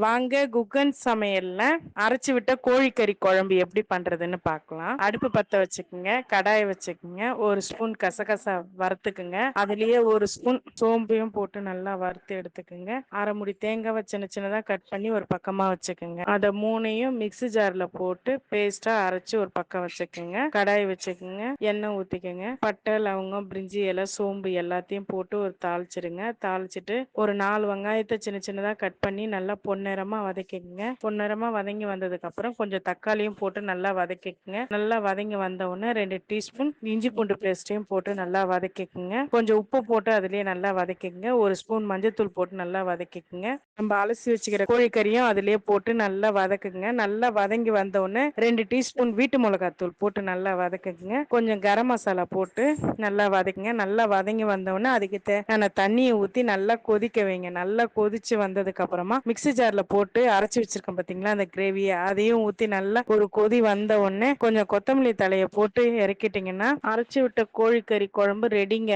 வாங்க குகன் சமையல்ல அரைச்சு விட்ட கோழிக்கறி குழம்பு எப்படி பண்றதுன்னு பார்க்கலாம். அடுப்பு பத்த வச்சுக்குங்க, கடாயை வச்சுக்குங்க, ஒரு ஸ்பூன் கசகசா வறுத்துக்குங்க, அதுலயே ஒரு ஸ்பூன் சோம்பையும் போட்டு நல்லா வறுத்து எடுத்துக்குங்க. அரை முடி தேங்காவை சின்ன சின்னதா கட் பண்ணி ஒரு பக்கமா வச்சுக்குங்க. அதை மூணையும் மிக்ஸி ஜார்ல போட்டு பேஸ்டா அரைச்சு ஒரு பக்கம் வச்சுக்குங்க. கடாயை வச்சுக்குங்க, எண்ணெய் ஊத்திக்குங்க, பட்டை லவங்கம் பிரிஞ்சி இலை சோம்பு எல்லாத்தையும் போட்டு ஒரு தாளிச்சிருங்க. தாளிச்சிட்டு ஒரு 4 வெங்காயத்தை சின்ன சின்னதா கட் பண்ணி நல்லா பொன்னிறமா வதக்கிக்குங்க. பொன்னிறமா வதங்கி வந்ததுக்கு அப்புறம் கொஞ்சம் தக்காளியும் போட்டு நல்லா வதக்கிக்குங்க. நல்லா வதங்கி வந்த உடனே 2 டீஸ்பூன் இஞ்சி பூண்டு பேஸ்டையும் போட்டு நல்லா வதக்கிக்குங்க. கொஞ்சம் உப்பு போட்டு அதுலயே நல்லா வதக்கிக்குங்க. ஒரு ஸ்பூன் மஞ்சத்தூள் போட்டு நல்லா வதக்கிக்குங்க. நம்ம அலசி வச்சுக்கிற கோழிக்கறியும் அதுலயே போட்டு நல்லா வதக்குங்க. நல்லா வதங்கி வந்த உடனே 2 டீஸ்பூன் வீட்டு மிளகாத்தூள் போட்டு நல்லா வதக்குங்க. கொஞ்சம் கரம் மசாலா போட்டு நல்லா வதக்குங்க. நல்லா வதங்கி வந்த உடனே அதுக்கு தேவையான தண்ணியை ஊத்தி நல்லா கொதிக்க வைங்க. நல்லா கொதிச்சு வந்ததுக்கு அப்புறமா மிக்ஸி ஜார்ல போட்டு அரைச்சு வச்சிருக்கோம் பாத்தீங்களா அந்த கிரேவியை, அதையும் ஊத்தி நல்லா ஒரு கொதி வந்த உடனே கொஞ்சம் கொத்தமல்லி தலையை போட்டு இறக்கிட்டீங்கன்னா அரைச்சு விட்ட கோழிக்கறி குழம்பு ரெடிங்க.